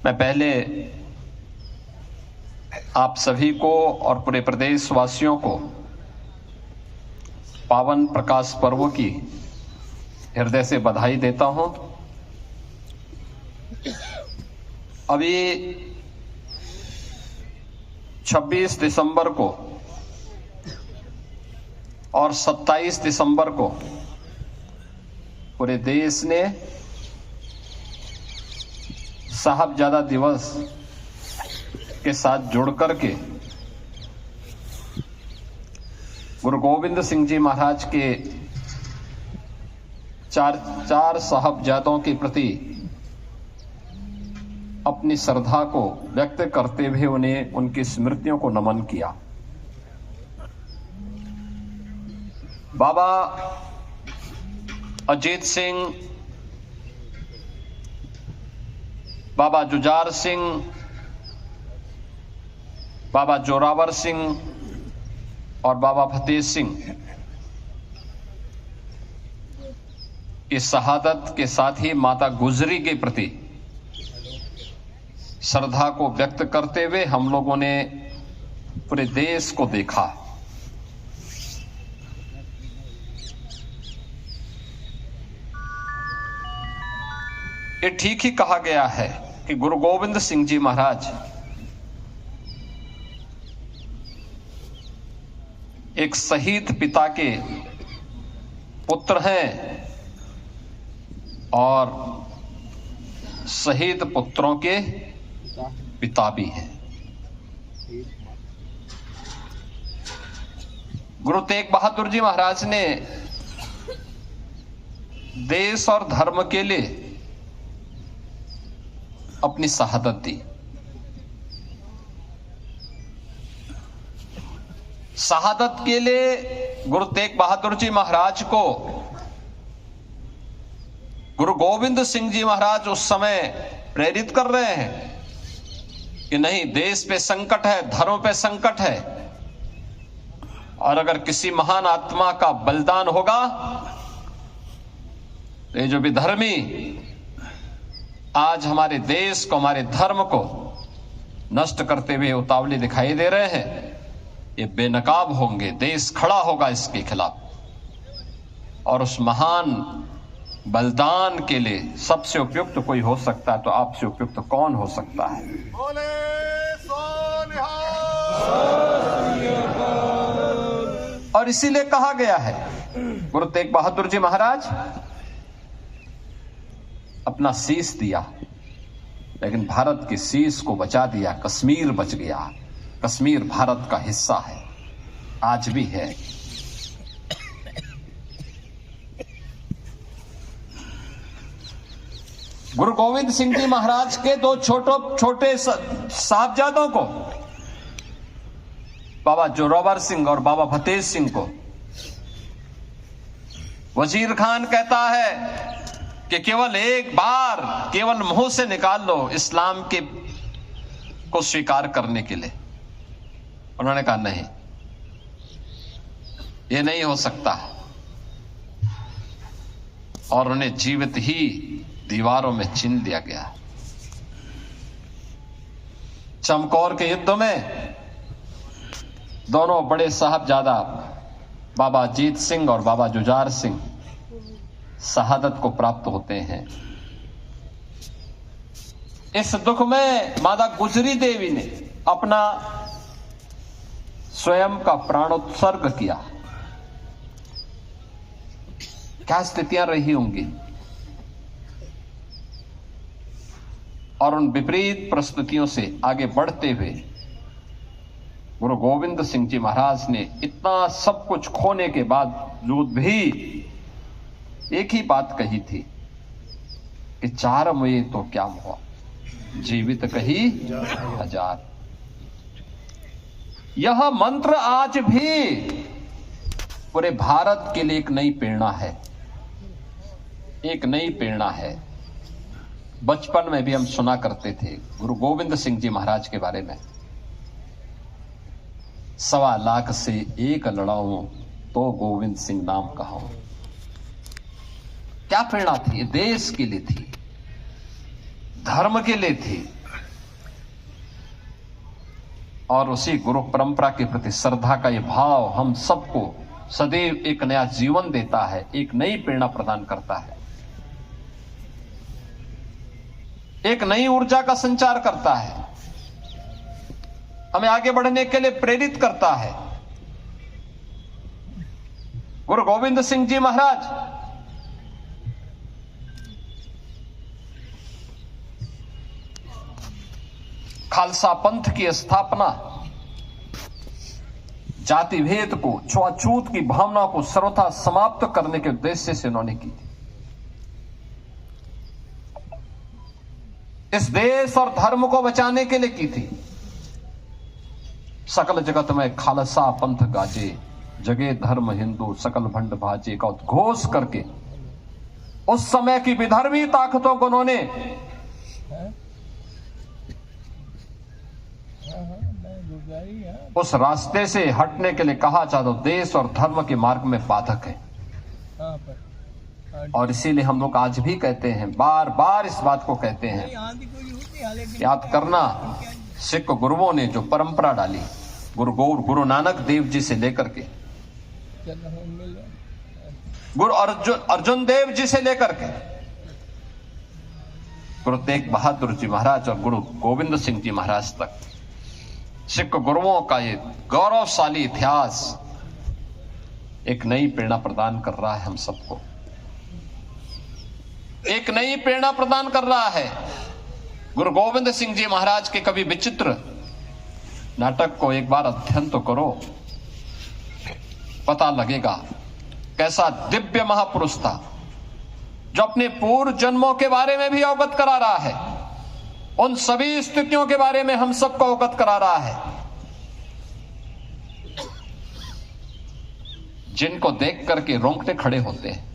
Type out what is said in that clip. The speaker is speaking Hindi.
मैं पहले आप सभी को और पूरे प्रदेश वासियों को पावन प्रकाश पर्व की हृदय से बधाई देता हूं। अभी 26 दिसंबर को और 27 दिसंबर को पूरे देश ने साहबजादा दिवस के साथ जुड़ करके गुरु गोविंद सिंह जी महाराज के चार साहबजादों के प्रति अपनी श्रद्धा को व्यक्त करते हुए उन्हें उनकी स्मृतियों को नमन किया। बाबा अजीत सिंह, बाबा जुझार सिंह, बाबा जोरावर सिंह और बाबा फतेह सिंह की शहादत के साथ ही माता गुजरी के प्रति श्रद्धा को व्यक्त करते हुए हम लोगों ने पूरे देश को देखा। ये ठीक ही कहा गया है कि गुरु गोविंद सिंह जी महाराज एक शहीद पिता के पुत्र हैं और शहीद पुत्रों के पिता भी हैं। गुरु तेग बहादुर जी महाराज ने देश और धर्म के लिए अपनी शहादत दी। शहादत के लिए गुरु तेग बहादुर जी महाराज को गुरु गोविंद सिंह जी महाराज उस समय प्रेरित कर रहे हैं कि नहीं, देश पे संकट है, धर्म पे संकट है और अगर किसी महान आत्मा का बलिदान होगा तो ये जो विधर्मी आज हमारे देश को, हमारे धर्म को नष्ट करते हुए उतावले दिखाई दे रहे हैं, ये बेनकाब होंगे, देश खड़ा होगा इसके खिलाफ। और उस महान बलिदान के लिए सबसे उपयुक्त कोई हो सकता है तो आपसे उपयुक्त कौन हो सकता है? और इसीलिए कहा गया है गुरु तेग बहादुर जी महाराज अपना शीश दिया, लेकिन भारत की शीश को बचा दिया। कश्मीर बच गया। कश्मीर भारत का हिस्सा है, आज भी है। गुरु गोविंद सिंह जी महाराज के दो छोटे साहबजादों को, बाबा जोरावर सिंह और बाबा फतेह सिंह को, वजीर खान कहता है कि केवल एक बार, केवल मुंह से निकाल लो इस्लाम के को स्वीकार करने के लिए। उन्होंने कहा नहीं, ये नहीं हो सकता, और उन्हें जीवित ही दीवारों में चिन दिया गया। चमकौर के युद्ध में दोनों बड़े साहबजादा बाबा अजीत सिंह और बाबा जुझार सिंह शहादत को प्राप्त होते हैं। इस दुख में माता गुजरी देवी ने अपना स्वयं का प्राणोत्सर्ग किया। क्या स्थितियां रही होंगी, और उन विपरीत परिस्थितियों से आगे बढ़ते हुए गुरु गोविंद सिंह जी महाराज ने इतना सब कुछ खोने के बावजूद भी एक ही बात कही थी कि चार मुए तो क्या हुआ, जीवित कही हजार। यह मंत्र आज भी पूरे भारत के लिए एक नई प्रेरणा है, एक नई प्रेरणा है। बचपन में भी हम सुना करते थे गुरु गोविंद सिंह जी महाराज के बारे में, 1.25 लाख से एक लड़ाऊं तो गोविंद सिंह नाम कहाऊं। क्या प्रेरणा थी? ये देश के लिए थी, धर्म के लिए थी, और उसी गुरु परंपरा के प्रति श्रद्धा का ये भाव हम सबको सदैव एक नया जीवन देता है, एक नई प्रेरणा प्रदान करता है, एक नई ऊर्जा का संचार करता है, हमें आगे बढ़ने के लिए प्रेरित करता है। गुरु गोविंद सिंह जी महाराज खालसा पंथ की स्थापना जाति भेद को, छुआछूत की भावना को सर्वथा समाप्त करने के उद्देश्य से उन्होंने की थी। इस देश और धर्म को बचाने के लिए की थी। सकल जगत में खालसा पंथ गाजे, जगे धर्म हिंदू सकल भंड भाजे का उद्घोष करके उस समय की विधर्मी ताकतों को उन्होंने उस रास्ते से हटने के लिए कहा, चाहे देश और धर्म के मार्ग में बाधक है। और इसीलिए हम लोग आज भी कहते हैं, बार बार इस बात को कहते हैं, याद करना सिख गुरुओं ने जो परंपरा डाली, गुरु नानक देव जी से लेकर के गुरु अर्जुन देव जी से लेकर के गुरु तेग बहादुर जी महाराज और गुरु गोविंद सिंह जी महाराज तक सिख गुरुओं का ये गौरवशाली इतिहास एक नई प्रेरणा प्रदान कर रहा है। हम सबको एक नई प्रेरणा प्रदान कर रहा है। गुरु गोविंद सिंह जी महाराज के कवि विचित्र नाटक को एक बार अध्ययन तो करो, पता लगेगा कैसा दिव्य महापुरुष था, जो अपने पूर्व जन्मों के बारे में भी अवगत करा रहा है, उन सभी स्थितियों के बारे में हम सबको अवगत करा रहा है, जिनको देख करके रोंगटे खड़े होते हैं।